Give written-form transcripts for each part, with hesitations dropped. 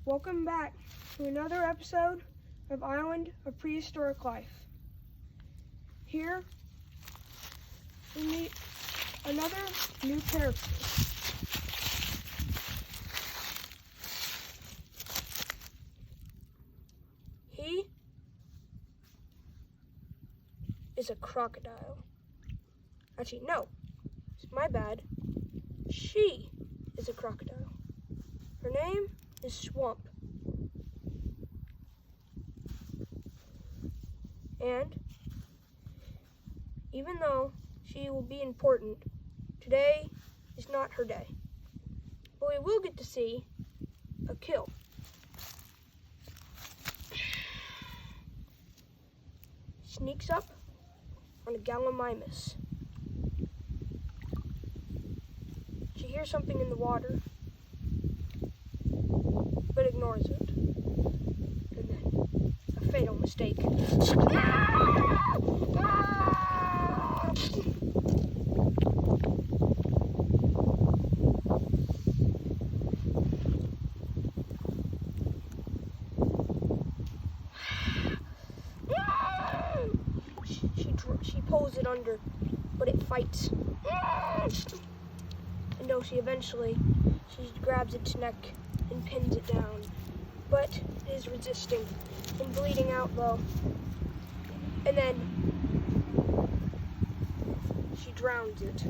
Welcome back to another episode of Island of Prehistoric Life. Here we meet another new character. He is a crocodile. Actually, no, it's my bad. She is a crocodile. Her name is Swamp. And even though she will be important, today is not her day. But we will get to see a kill. Sneaks up on a gallimimus. She hears something in the water, but ignores it. And then a fatal mistake. She pulls it under, but it fights. And no, she grabs its neck and pins it down, but it is resisting and bleeding out though. And then she drowns it.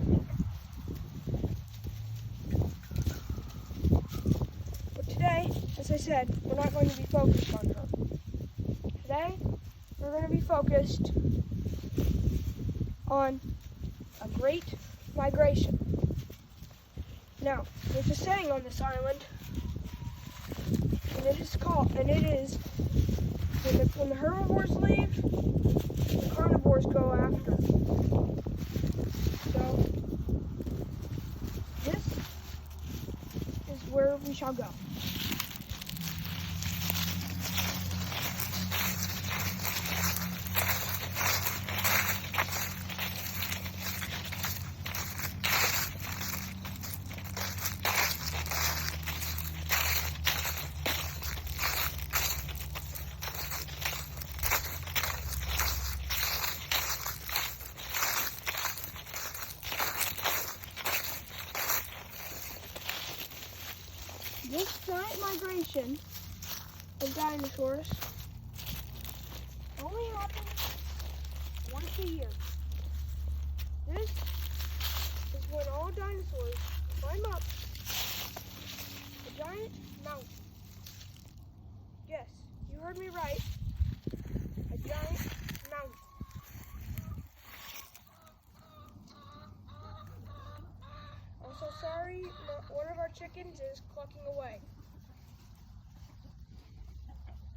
But today, as I said, we're not going to be focused on her. Today, we're going to be focused on a great migration. Now, there's a saying on this island, and it is when the herbivores leave, the carnivores go after. So this is where we shall go. This giant migration of dinosaurs only happens once a year. This is when all dinosaurs climb up a giant mountain. Yes, you heard me right. A giant mountain. Also, sorry, one of our chickens is clucking away.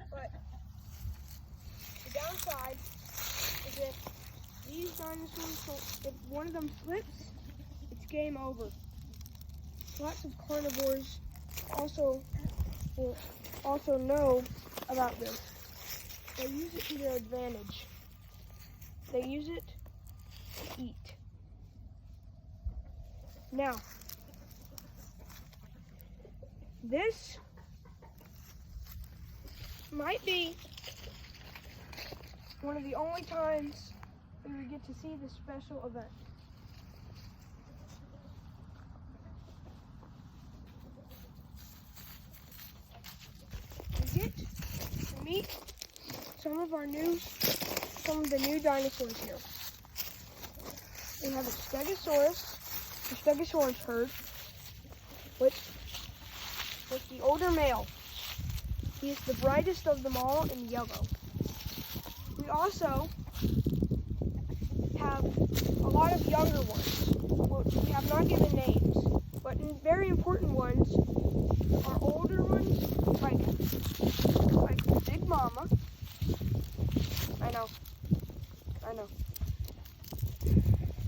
But the downside is if these dinosaurs, if one of them slips, it's game over. Lots of carnivores will also know about this. They use it to their advantage. They use it to eat. Now, this might be one of the only times that we get to see this special event. We get to meet some of the new dinosaurs here. We have a Stegosaurus herd, which was the older male. He is the brightest of them all in yellow. We also have a lot of younger ones, which we have not given names, but very important ones are older ones, like Big Mama. I know.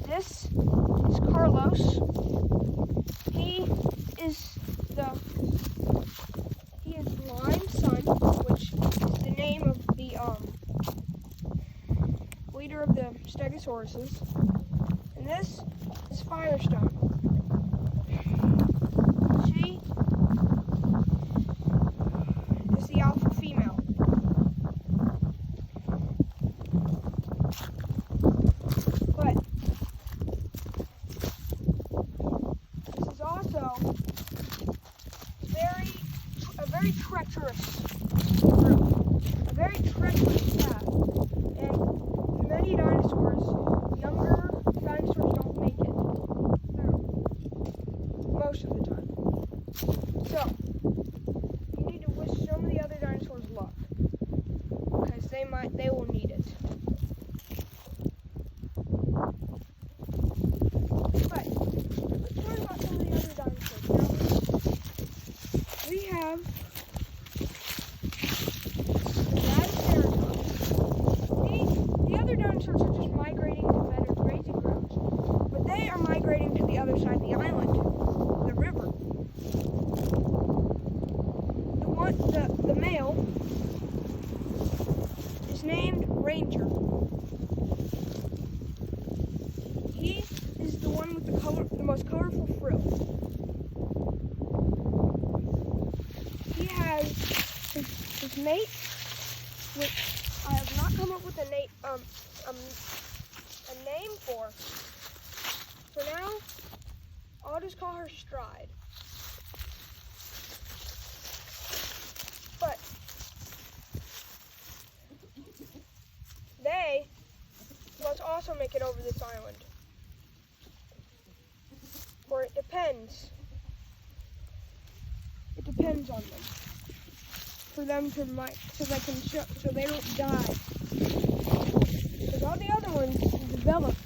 This is Carlos. He is Lime's son, which is the name of the leader of the Stegosauruses. And this is Firestone. She very treacherous route, a very treacherous path. And many dinosaurs, younger dinosaurs don't make it through, most of the time. So, you need to wish some of the other dinosaurs luck, because they will need it. But, let's learn about some of the other dinosaurs. Now, we have the other dinosaurs are just migrating to better grazing grounds, but they are migrating to the other side of the island, the river. The male is named Ranger. He is the one with the most colorful frill. He has his mate, which I have not come up with a name for. For now, I'll just call her Stride. But they must also make it over this island. For it depends. It depends on them. For them to so they don't die. Because all the other ones have developed,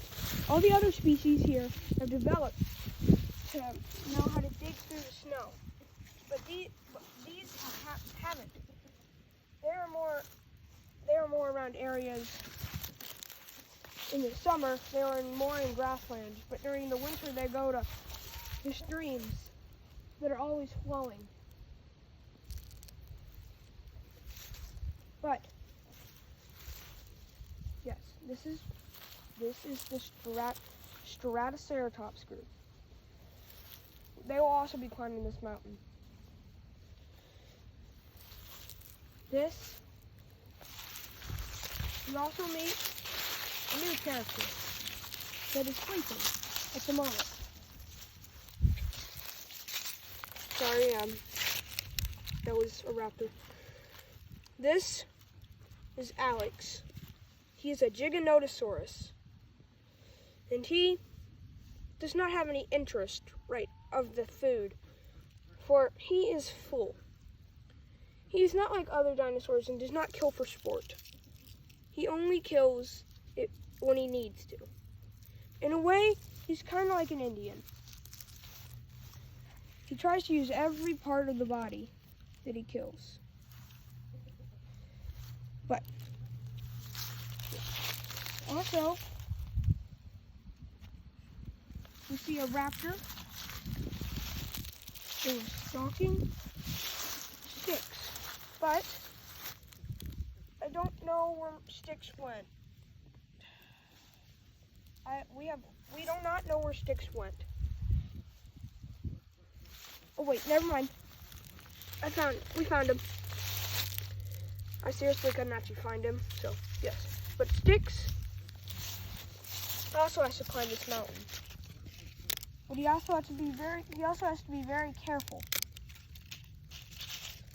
all the other species here have developed to know how to dig through the snow. But these haven't. They are more around areas. In the summer, they are more in grasslands, but during the winter, they go to the streams that are always flowing. But yes, this is the Stratoceratops group. They will also be climbing this mountain. You also meet a new character that is sleeping at the moment. Sorry, that was a raptor. This is Alex. He is a Giganotosaurus. And he does not have any interest, of the food, for he is full. He is not like other dinosaurs and does not kill for sport. He only kills it when he needs to. In a way, he's kind of like an Indian. He tries to use every part of the body that he kills. But also, we see a raptor is stalking Sticks, but I don't know where Sticks went. We do not know where Sticks went. Oh wait, never mind. We found him. I seriously couldn't actually find him, so yes. But Sticks also has to climb this mountain. But he also has to be very careful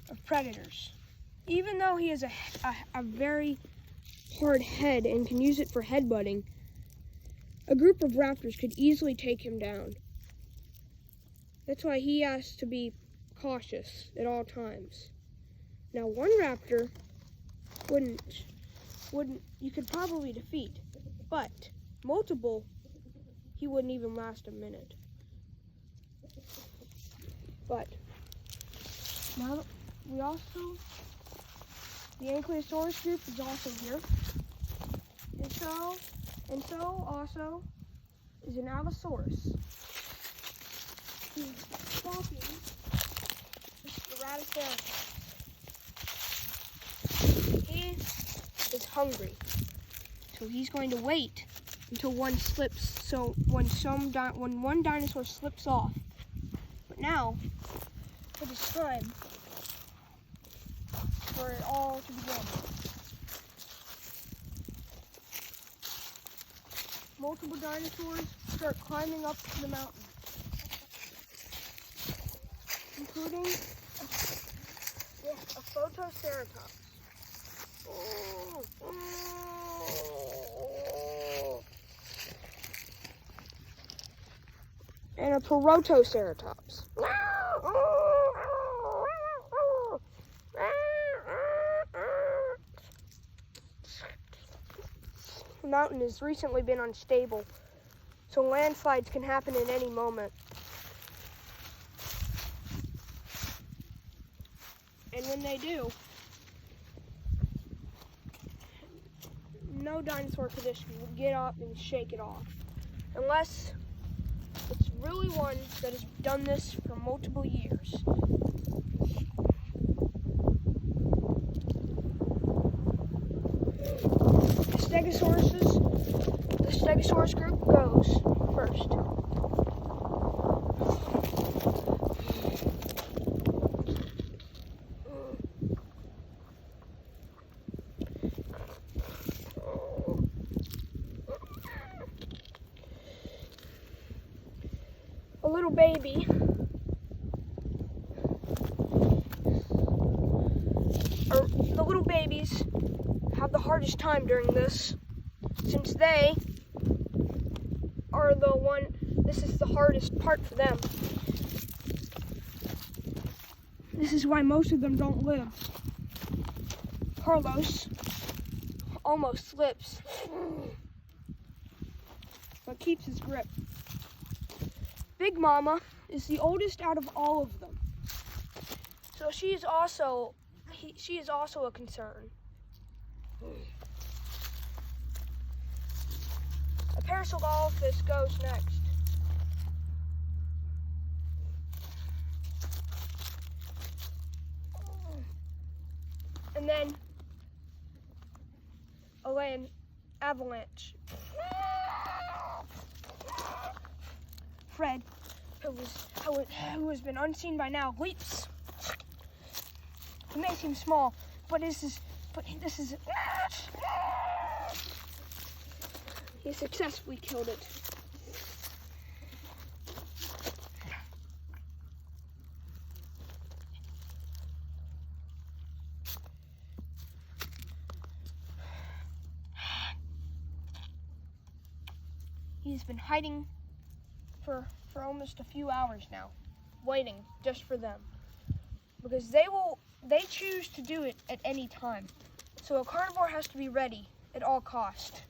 of predators. Even though he has a very hard head and can use it for headbutting, a group of raptors could easily take him down. That's why he has to be cautious at all times. Now, one raptor you could probably defeat, but multiple, he wouldn't even last a minute. But now the Ankylosaurus group is also here, and so also is an Allosaurus. He's stalking the Stratoceratops. He is hungry, so he's going to wait until one slips. So when one dinosaur slips off. But now it is time for it all to begin. Multiple dinosaurs start climbing up the mountain, including Yes, a photoceratops. Oh, oh. And a protoceratops. The mountain has recently been unstable, so landslides can happen at any moment. And when they do, no dinosaur could just get up and shake it off. Unless it's really one that has done this for multiple years. The Stegosaurus group goes first. A little baby the little babies have the hardest time during this, since they are this is the hardest part for them. This is why most of them don't live. Carlos almost slips, but keeps his grip. Big Mama is the oldest out of all of them, so she is also a concern. A Parasaurolophus goes next. And then a land avalanche. Fred, who has been unseen by now, leaps. It may seem small, but this is he successfully killed it. He's been hiding for almost a few hours now, waiting just for them. Because they choose to do it at any time. So a carnivore has to be ready at all costs.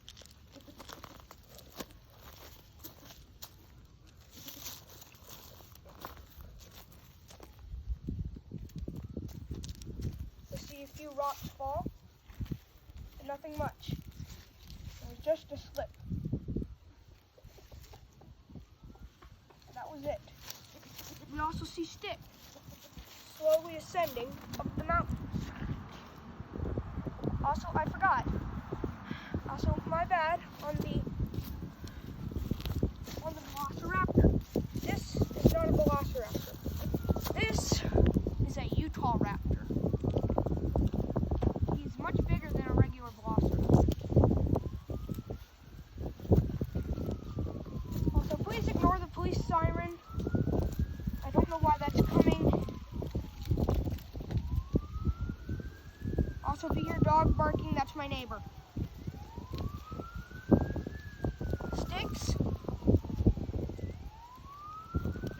You see a few rocks fall, and nothing much. It was just a slip. That was it. We also see Stick slowly ascending up the mountain. Also, I forgot. Also, my bad on the Velociraptor. This is not a Velociraptor. This is a Utah Raptor. He's much bigger than a regular Velociraptor. Also, please ignore the police siren. I don't know why that's coming. Also, if you hear a dog barking, that's my neighbor. Sticks,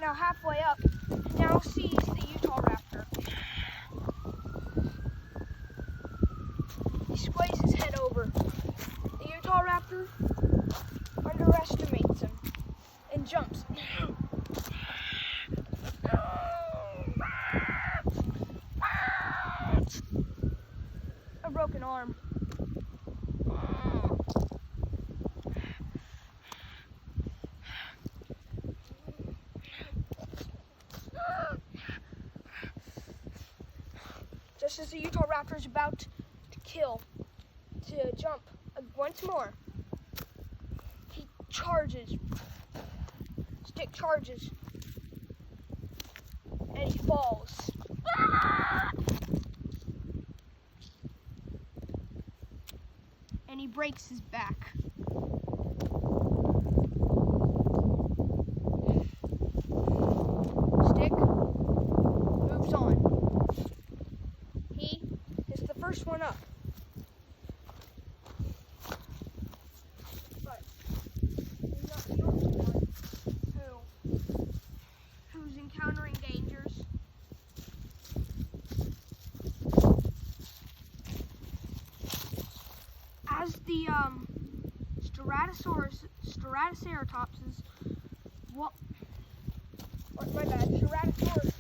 now halfway up, now sees the Utah Raptor. He sways his head over. The Utah Raptor underestimates him and jumps. A broken arm. Just as the Utah Raptor is about to jump once more, he charges. Stick charges, and he falls. And he breaks his back. Stick moves on. grown up. But he's not the only one who's encountering dangers. As the Ceratops, what? Oh, my bad. Ceratosaurus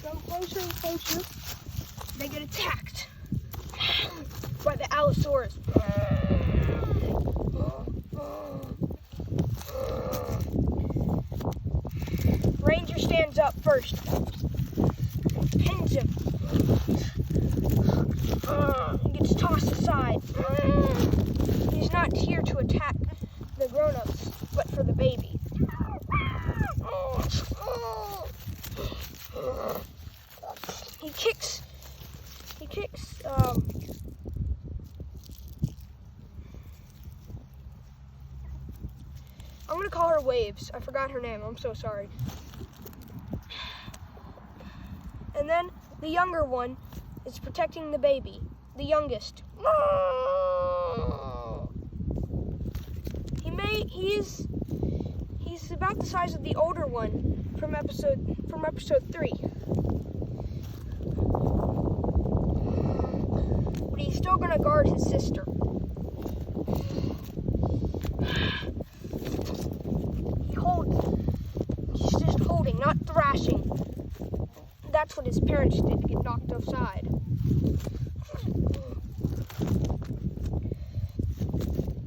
go closer and closer. They get attacked by the Allosaurus. Ranger stands up first, pins him. He gets tossed aside. He's not here to attack the grown-ups, but for the baby. He kicks, I'm gonna call her Waves. I forgot her name, I'm so sorry. And then the younger one is protecting the baby, the youngest. He's about the size of the older one from episode 3. But he's still gonna guard his sister. He's just holding, not thrashing. That's what his parents did to get knocked offside.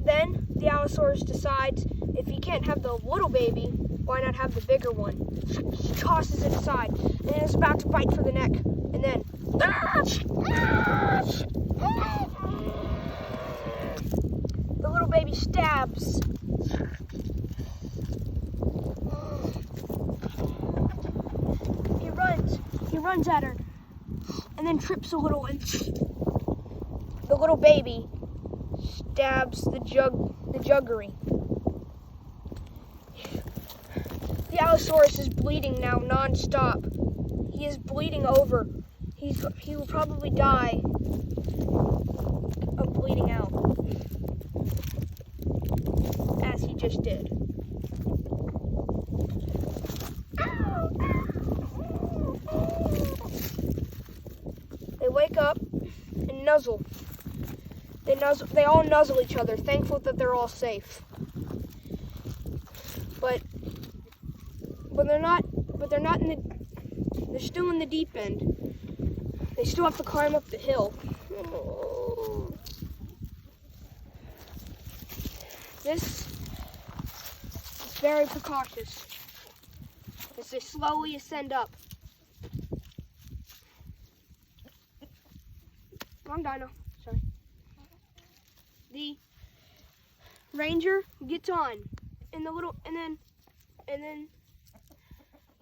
Then the Allosaurus decides if he can't have the little baby, why not have the bigger one? He tosses it aside and is about to bite for the neck. And then the little baby stabs. He runs at her and then trips a little, and the little baby stabs the juggery. The Allosaurus is bleeding now non-stop. He is bleeding over. He will probably die of bleeding out, as he just did. They wake up and nuzzle. They all nuzzle each other, thankful that they're all safe. But they're still in the deep end. They still have to climb up the hill. This is very precautious as they slowly ascend up. Wrong dino, sorry. The Ranger gets on, and then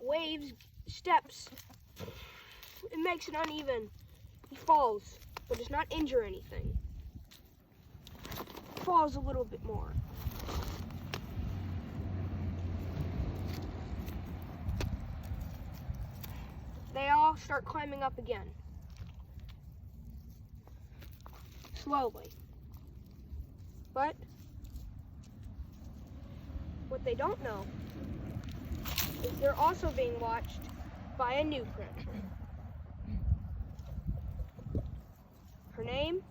Waves steps. It makes it uneven. He falls, but does not injure anything. Falls a little bit more. They all start climbing up again. Slowly. But what they don't know is they're also being watched by a new predator. Her name?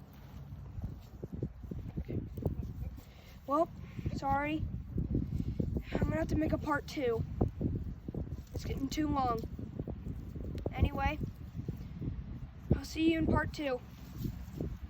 Well, sorry. I'm gonna have to make a part 2. It's getting too long. Anyway, I'll see you in part 2.